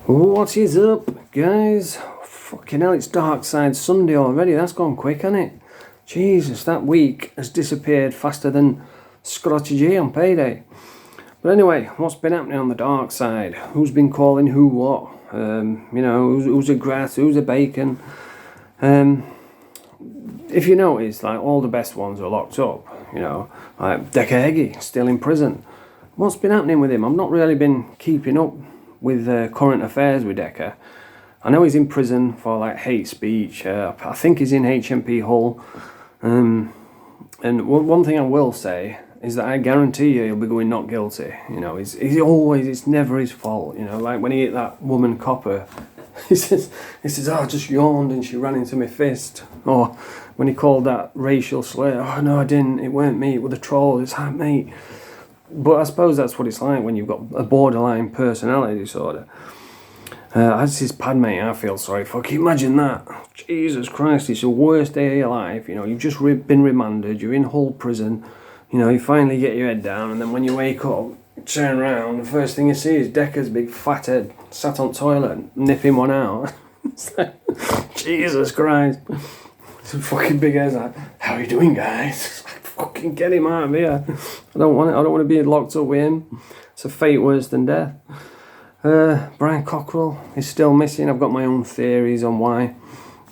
What is up, guys? Fucking hell, it's Darkside Sunday already. That's gone quick, hasn't it? Jesus, that week has disappeared faster than Scotty G on payday. But anyway, what's been happening on the dark side? Who's been calling who what? Who's a grass, who's a bacon? If you notice, like, all the best ones are locked up. Like Decy still in prison. What's been happening with him? I've not really been keeping up with current affairs with Decy. I know he's in prison for like hate speech. I think he's in HMP Hull. And one thing I will say is that I guarantee you he'll be going not guilty. It's never his fault. Like when he hit that woman copper, he says, oh, I just yawned and she ran into my fist. Or when he called that racial slur, oh no, I didn't. It weren't me. It was a troll. It's like, mate. But I suppose that's what it's like when you've got a borderline personality disorder. As his pad mate, I feel sorry for. Can you imagine that? Jesus Christ, it's the worst day of your life. You've just been remanded, you're in Hull prison. You finally get your head down, and then when you wake up, you turn around, the first thing you see is Decker's big fat head sat on toilet, nipping one out. It's like, Jesus Christ. It's a fucking big head like, how are you doing, guys? Fucking get him out of here. I don't want to be locked up with him. It's a fate worse than death. Brian Cockrell is still missing. I've got my own theories on why.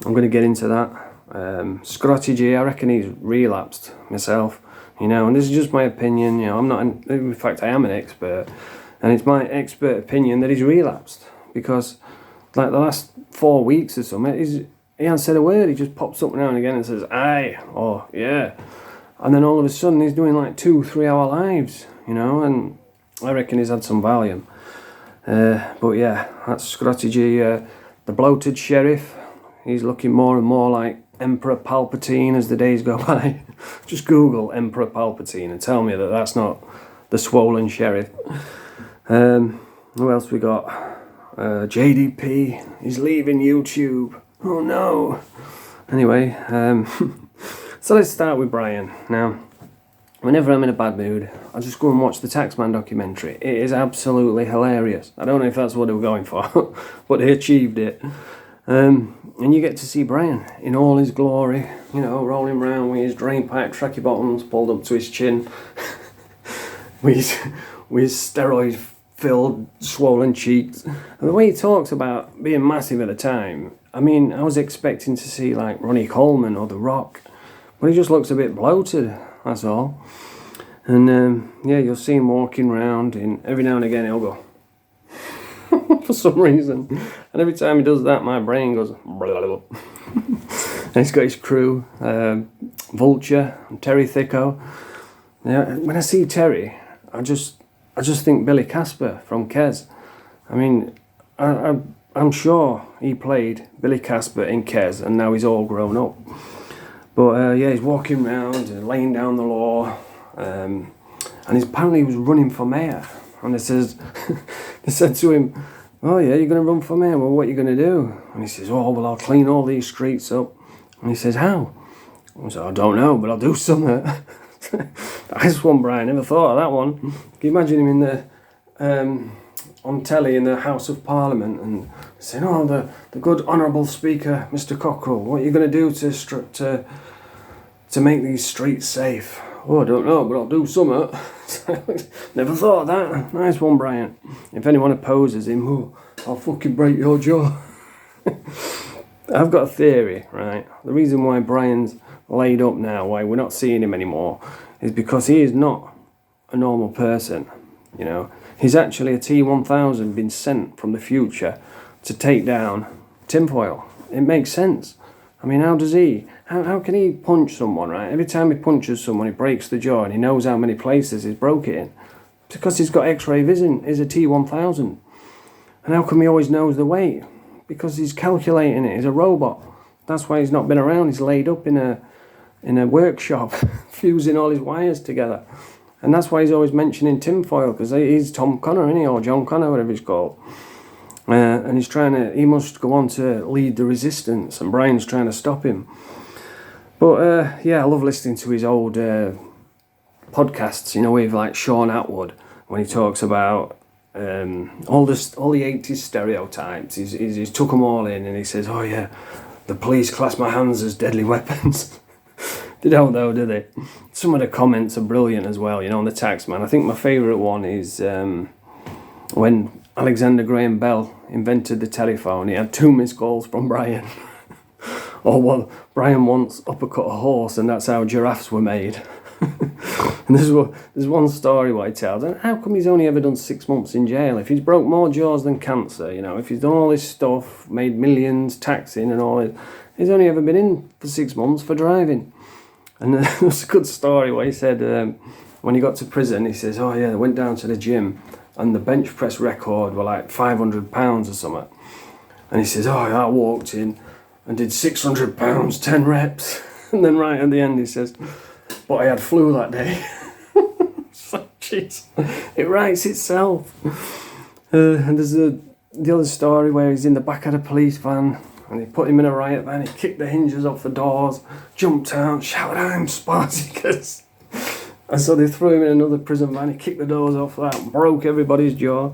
I'm going to get into that. Scotty G, I reckon he's relapsed myself. And this is just my opinion. I'm not, in fact, I am an expert. And it's my expert opinion that he's relapsed. Because, like, the last 4 weeks or something, he hasn't said a word. He just pops up now and again and says, aye, or yeah. And then all of a sudden he's doing like 2-3 hour lives, and I reckon he's had some Valium. But yeah, that's Scotty G, the bloated sheriff. He's looking more and more like Emperor Palpatine as the days go by. Just Google Emperor Palpatine and tell me that that's not the swollen sheriff. Who else we got? JDP, he's leaving YouTube. Oh no. Anyway, so let's start with Brian. Now, whenever I'm in a bad mood, I just go and watch the Taxman documentary. It is absolutely hilarious. I don't know if that's what they were going for, but they achieved it. And you get to see Brian in all his glory, rolling around with his drain pipe tracky bottoms pulled up to his chin, with his steroid-filled, swollen cheeks. And the way he talks about being massive at the time, I was expecting to see like Ronnie Coleman or The Rock. But he just looks a bit bloated, that's all. And you'll see him walking around, and every now and again he'll go for some reason. And every time he does that, my brain goes blah, blah, blah. And he's got his crew, Vulture, and Terry Thicko. Yeah, when I see Terry, I just think Billy Casper from Kes. I'm sure he played Billy Casper in Kes, and now he's all grown up. But he's walking around and laying down the law, and apparently he was running for mayor. And they said to him, oh yeah, you're going to run for mayor? Well, what are you going to do? And he says, oh, well, I'll clean all these streets up. And he says, how? I said, I don't know, but I'll do something. Nice one, Brian, never thought of that one. Can you imagine him in the on telly in the House of Parliament and saying, oh, the good honourable Speaker, Mr. Cockrell, what are you going to do to make these streets safe? Oh, I don't know, but I'll do something. Never thought of that. Nice one, Brian. If anyone opposes him, I'll fucking break your jaw. I've got a theory, right? The reason why Brian's laid up now, why we're not seeing him anymore, is because he is not a normal person, He's actually a T-1000 been sent from the future to take down tinfoil. It makes sense. How can he punch someone, right? Every time he punches someone, he breaks the jaw, and he knows how many places he's broke it in. Because he's got X-ray vision, he's a T-1000. And how come he always knows the weight? Because he's calculating it, he's a robot. That's why he's not been around, he's laid up in a workshop, fusing all his wires together. And that's why he's always mentioning tinfoil, because he's Tom Connor, isn't he? Or John Connor, whatever he's called. And he must go on to lead the resistance, and Brian's trying to stop him. But, I love listening to his old podcasts, with like Sean Atwood, when he talks about all the 80s stereotypes. He's took them all in, and he says, oh yeah, the police class my hands as deadly weapons. They don't though, do they? Some of the comments are brilliant as well, on the taxman. I think my favourite one is when Alexander Graham Bell invented the telephone, he had 2 missed calls from Brian. Or well, Brian once uppercut a horse, and that's how giraffes were made. And there's one story where he tells, and how come he's only ever done 6 months in jail? If he's broke more jaws than cancer, if he's done all this stuff, made millions taxing and all it, he's only ever been in for 6 months for driving. And there's a good story where he said when he got to prison, he says, oh yeah, I went down to the gym and the bench press record were like 500 pounds or something. And he says, oh yeah, I walked in and did 600 pounds, 10 reps. And then right at the end he says, but I had flu that day. So, jeez, it writes itself. And there's the other story where he's in the back of the police van and they put him in a riot van, he kicked the hinges off the doors, jumped out, shouted, I'm Spartacus. And so they threw him in another prison van, he kicked the doors off that, broke everybody's jaw.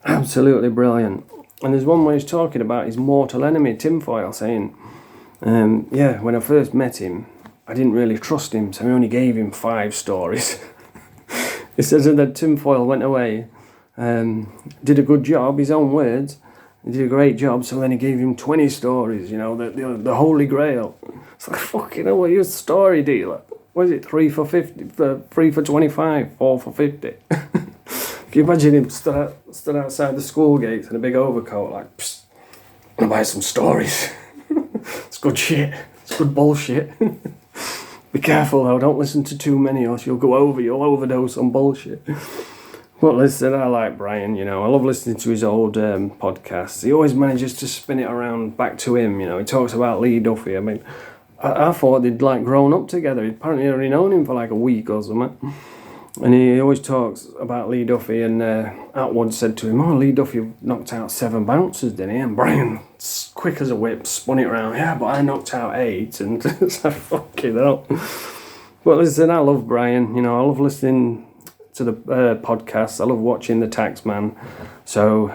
Absolutely brilliant. And there's one where he's talking about his mortal enemy, tinfoil, saying, yeah, when I first met him, I didn't really trust him, so I only gave him 5 stories. He says that then tinfoil went away, did a good job, his own words, he did a great job, so then he gave him 20 stories, the holy grail. It's like, fucking hell, what are you a story dealer? What is it, 3 for 50, 3 for 25, 4 for 50? Can you imagine him stood outside the school gates in a big overcoat, like, psst, I'm gonna buy some stories. It's good shit, it's good bullshit. Be careful though, don't listen to too many or else you'll overdose on bullshit. But listen, I like Brian, I love listening to his old podcasts. He always manages to spin it around back to him, he talks about Lee Duffy. I mean, I thought they'd like grown up together. He'd apparently already known him for like a week or something. And he always talks about Lee Duffy, and Atwood said to him, oh, Lee Duffy knocked out 7 bouncers, didn't he? And Brian, quick as a whip, spun it around, yeah, but I knocked out 8, and it's like, fucking hell. But listen, I love Brian, I love listening to the podcast, I love watching the Taxman, so,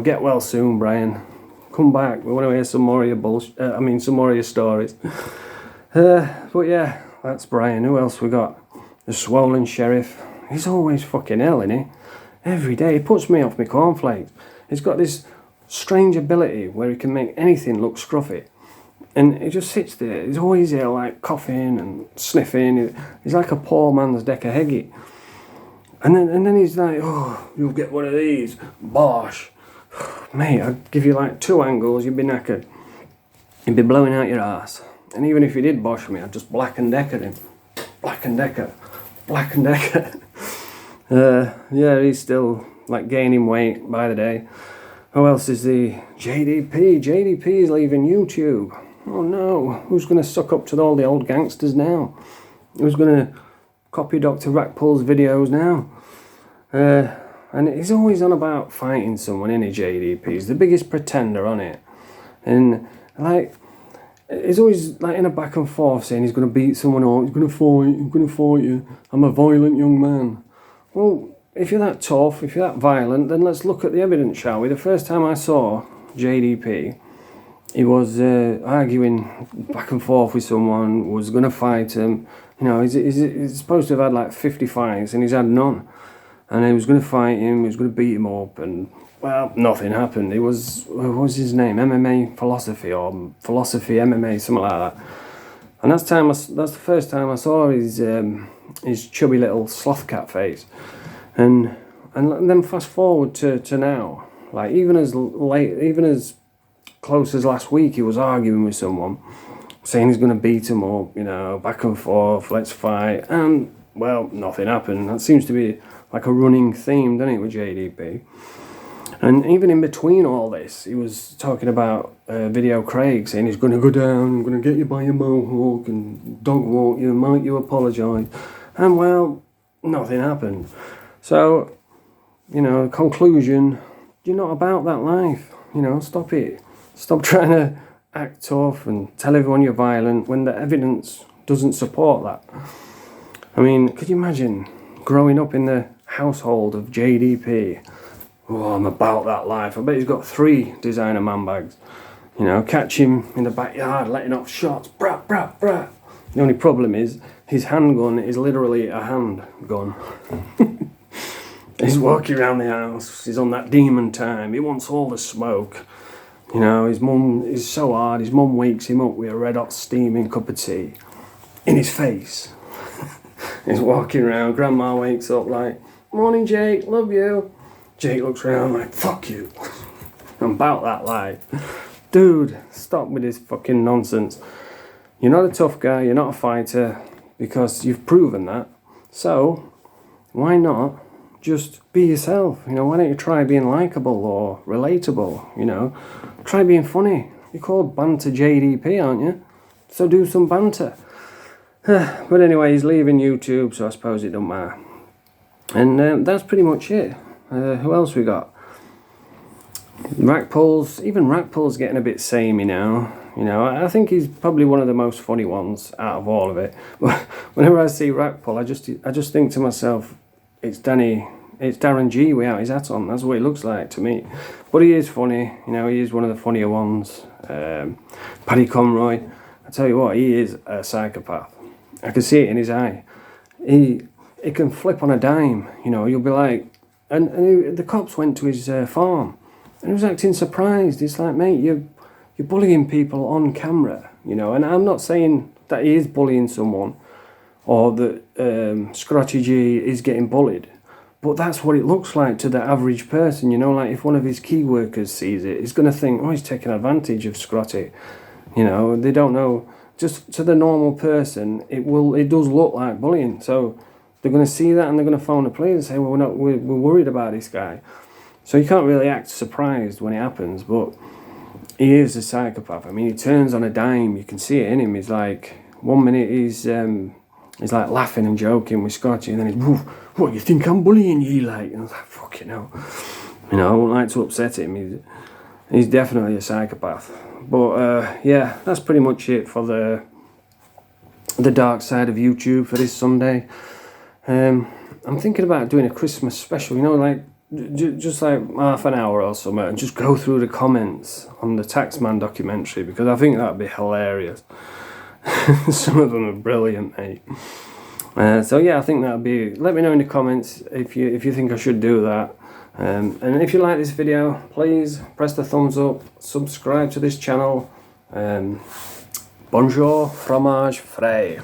get well soon, Brian. Come back, we want to hear some more of your some more of your stories. But yeah, that's Brian. Who else we got? The swollen sheriff. He's always fucking ill, isn't he? Every day. He puts me off my cornflakes. He's got this strange ability where he can make anything look scruffy. And he just sits there. He's always ill, like coughing and sniffing. He's like a poor man's Decahegi. And then he's like, oh, you'll get one of these. Bosh. Mate, I'd give you like 2 angles, you'd be knackered. You'd be blowing out your ass. And even if you did bosh me, I'd just Black and Decker him. Black and Decker. Black and Decker. Yeah, he's still like gaining weight by the day. Who else is the JDP? JDP is leaving YouTube. Oh no, who's going to suck up to all the old gangsters now? Who's going to copy Dr. Rackpool's videos now? And he's always on about fighting someone, isn't he, JDP? He's the biggest pretender on it. And like, he's always like in a back and forth saying he's going to beat someone up, he's going to fight you, I'm a violent young man. Well, if you're that tough, if you're that violent, then let's look at the evidence, shall we? The first time I saw JDP, he was arguing back and forth with someone, was going to fight him. He's supposed to have had like 50 fights and he's had none. And he was going to fight him, he was going to beat him up, and well, nothing happened. It was, what was his name? MMA Philosophy or Philosophy MMA, something like that. And that's the first time I saw his chubby little sloth cat face. And then fast forward to now, like even as close as last week, he was arguing with someone, saying he's going to beat him up, back and forth, let's fight, and well, nothing happened. That seems to be like a running theme, doesn't it, with JDP? And even in between all this, he was talking about Video Craig, saying he's going to go down, I'm going to get you by your mohawk and dog walk you, might you apologise? And well, nothing happened. So, conclusion, you're not about that life. Stop it. Stop trying to act tough and tell everyone you're violent when the evidence doesn't support that. I mean, could you imagine growing up in the household of JDP, Oh, I'm about that life. I bet he's got 3 designer man bags. You know, catch him in the backyard letting off shots. Brat, brat, brat. The only problem is his handgun is literally a handgun. He's walking around the house. He's on that demon time. He wants all the smoke. You know, his mum is so hard. His mum wakes him up with a red hot steaming cup of tea in his face. He's walking around. Grandma wakes up like, "Morning, Jake. Love you." Jake looks around like, "Fuck you." I'm about that life. Dude, stop with this fucking nonsense. You're not a tough guy. You're not a fighter because you've proven that. So, why not just be yourself? You know, why don't you try being likable or relatable? You know, try being funny. You're called Banter JDP, aren't you? So do some banter. But anyway, he's leaving YouTube, so I suppose it don't matter. And that's pretty much it. Who else we got? Rack pulls. Even rack pulls getting a bit samey now. You know, I think he's probably one of the most funny ones out of all of it. But whenever I see rack pull, I just think to myself, it's Darren G without his hat on. That's what he looks like to me. But he is funny. You know, he is one of the funnier ones. Paddy Conroy. I tell you what, he is a psychopath. I can see it in his eye. He can flip on a dime. You know, you'll be like, and the cops went to his farm, and he was acting surprised. It's like, mate, you're bullying people on camera. You know, and I'm not saying that he is bullying someone, or that Scrotty G is getting bullied. But that's what it looks like to the average person, you know, like if one of his key workers sees it, he's going to think, oh, he's taking advantage of Scrotty. You know, they don't know. Just to the normal person, it does look like bullying. So they're going to see that and they're going to phone the police and say, well, we're worried about this guy. So you can't really act surprised when it happens, but he is a psychopath. I mean, he turns on a dime. You can see it in him. He's like, 1 minute he's like laughing and joking with Scotty, and then he's, woof, what, you think I'm bullying you, like? And I was like, fucking hell. You know, I wouldn't like to upset him. He's definitely a psychopath. But yeah, that's pretty much it for the dark side of YouTube for this Sunday. I'm thinking about doing a Christmas special, you know, like just like half an hour or something, and just go through the comments on the Taxman documentary, because I think that'd be hilarious. Some of them are brilliant, mate. So yeah, I think that'd be. Let me know in the comments if you think I should do that. And if you like this video, please press the thumbs up, subscribe to this channel. Bonjour, fromage frais.